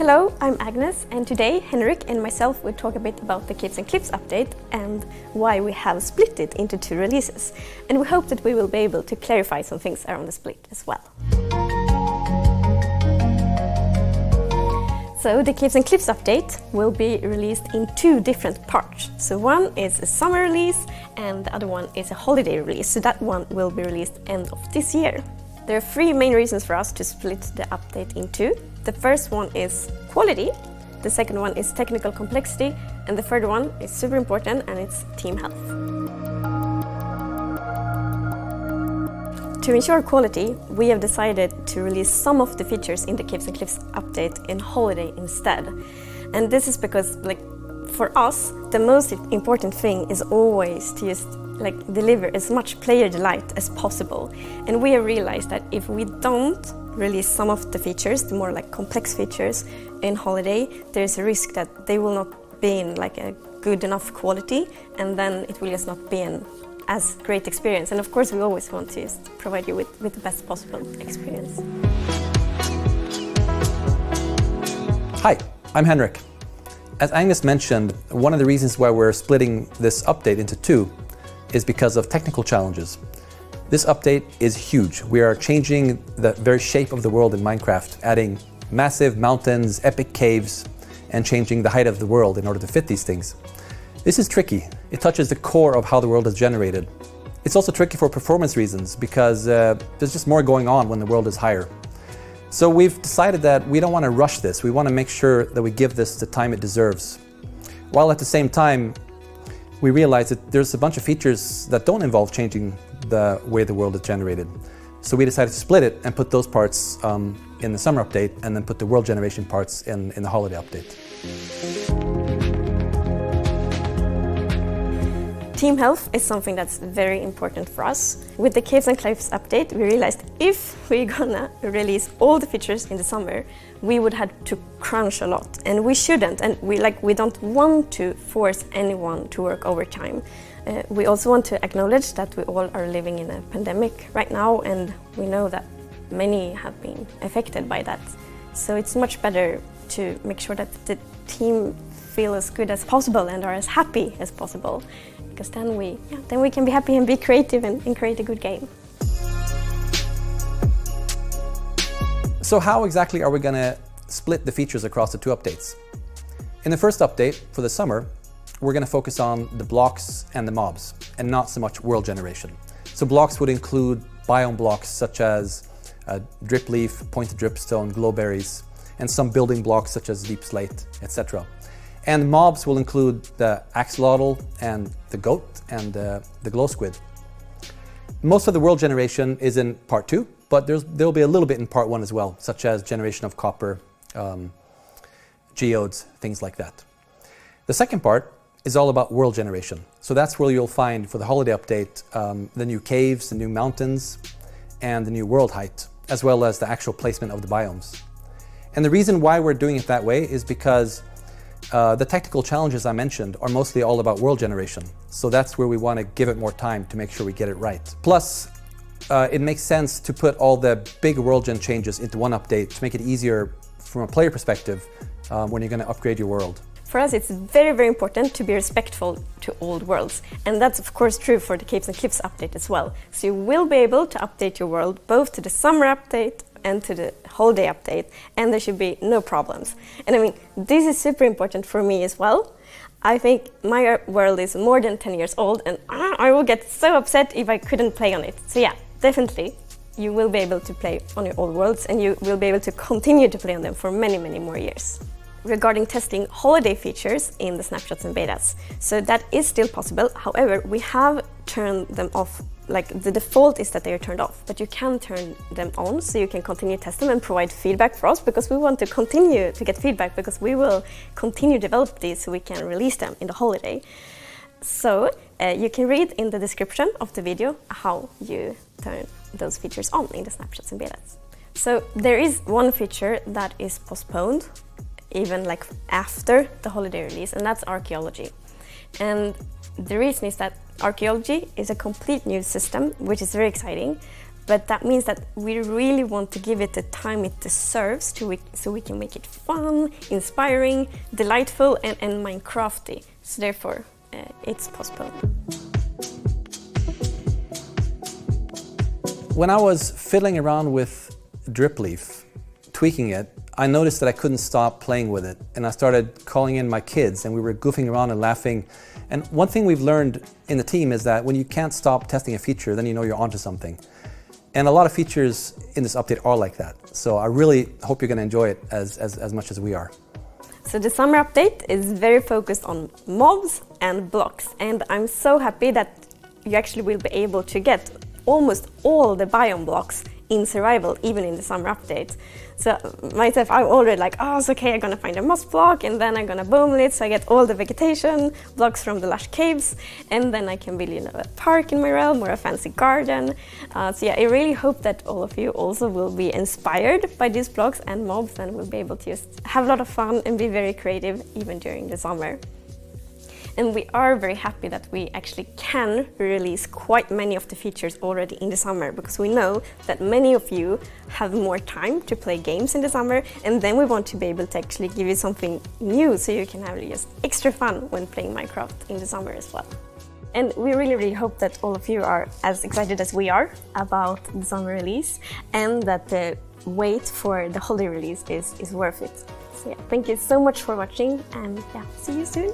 Hello, I'm Agnes, and today Henrik and myself will talk a bit about the Capes and Clips update and why we have split it into 2 releases. And we hope that we will be able to clarify some things around the split as well. So the Capes and Clips update will be released in 2 different parts. So one is a summer release and the other one is a holiday release. So that one will be released end of this year. There are 3 main reasons for us to split the update in 2. The first one is quality, the second one is technical complexity, and the third one is super important, and it's team health. To ensure quality, we have decided to release some of the features in the Capes and Clips update in holiday instead. And this is because, for us, the most important thing is always to just deliver as much player delight as possible. And we have realized that if we don't release some of the features, the more complex features in holiday, there's a risk that they will not be in a good enough quality, and then it will just not be an as great experience. And of course we always want to just provide you with the best possible experience. Hi, I'm Henrik. As Agnes mentioned, one of the reasons why we're splitting this update into 2 is because of technical challenges. This update is huge. We are changing the very shape of the world in Minecraft, adding massive mountains, epic caves, and changing the height of the world in order to fit these things. This is tricky. It touches the core of how the world is generated. It's also tricky for performance reasons because there's just more going on when the world is higher. So we've decided that we don't want to rush this. We want to make sure that we give this the time it deserves, while at the same time we realize that there's a bunch of features that don't involve changing the way the world is generated. So we decided to split it and put those parts in the summer update, and then put the world generation parts in the holiday update. Team health is something that's very important for us. With the Capes and Clips update, we realized if we're gonna release all the features in the summer, we would have to crunch a lot, and we shouldn't. And we don't want to force anyone to work overtime. We also want to acknowledge that we all are living in a pandemic right now, and we know that many have been affected by that. So it's much better to make sure that the team feel as good as possible and are as happy as possible, because then we can be happy and be creative and create a good game. So how exactly are we going to split the features across the 2 updates? In the first update for the summer, we're going to focus on the blocks and the mobs, and not so much world generation. So blocks would include biome blocks such as drip leaf, pointed dripstone, glowberries, and some building blocks such as deep slate, etc. And mobs will include the axolotl and the goat and the glow squid. Most of the world generation is in part 2, but there'll be a little bit in part 1 as well, such as generation of copper, geodes, things like that. The second part is all about world generation. So that's where you'll find, for the holiday update, the new caves, the new mountains, and the new world height, as well as the actual placement of the biomes. And the reason why we're doing it that way is because the technical challenges I mentioned are mostly all about world generation. So that's where we want to give it more time to make sure we get it right. Plus, it makes sense to put all the big world gen changes into one update to make it easier from a player perspective when you're going to upgrade your world. For us, it's very, very important to be respectful to old worlds. And that's of course true for the Capes and Clips update as well. So you will be able to update your world both to the summer update and to the holiday update, and there should be no problems. And this is super important for me as well. I think my world is more than 10 years old, and I will get so upset if I couldn't play on it. So yeah, definitely you will be able to play on your old worlds, and you will be able to continue to play on them for many, many more years. Regarding testing holiday features in the snapshots and betas, so that is still possible. However, we have turned them off. The default is that they are turned off, but you can turn them on so you can continue to test them and provide feedback for us, because we want to continue to get feedback, because we will continue to develop these so we can release them in the holiday. So you can read in the description of the video how you turn those features on in the snapshots and betas. So there is one feature that is postponed even after the holiday release, and that's archaeology. And the reason is that archaeology is a complete new system, which is very exciting, but that means that we really want to give it the time it deserves so we can make it fun, inspiring, delightful, and Minecrafty. So therefore, it's possible. When I was fiddling around with Dripleaf, tweaking it, I noticed that I couldn't stop playing with it, and I started calling in my kids, and we were goofing around and laughing. And one thing we've learned in the team is that when you can't stop testing a feature, then you know you're onto something. And a lot of features in this update are like that. So I really hope you're going to enjoy it as much as we are. So the summer update is very focused on mobs and blocks, and I'm so happy that you actually will be able to get almost all the biome blocks in survival, even in the summer update. So myself, I'm already like, oh, it's okay, I'm gonna find a moss block, and then I'm gonna boom it, so I get all the vegetation blocks from the lush caves, and then I can build, a park in my realm or a fancy garden. So yeah, I really hope that all of you also will be inspired by these blocks and mobs, and will be able to just have a lot of fun and be very creative even during the summer. And we are very happy that we actually can release quite many of the features already in the summer, because we know that many of you have more time to play games in the summer, and then we want to be able to actually give you something new so you can have just extra fun when playing Minecraft in the summer as well. And we really hope that all of you are as excited as we are about the summer release, and that the wait for the holiday release is worth it. So yeah, thank you so much for watching, and yeah, see you soon.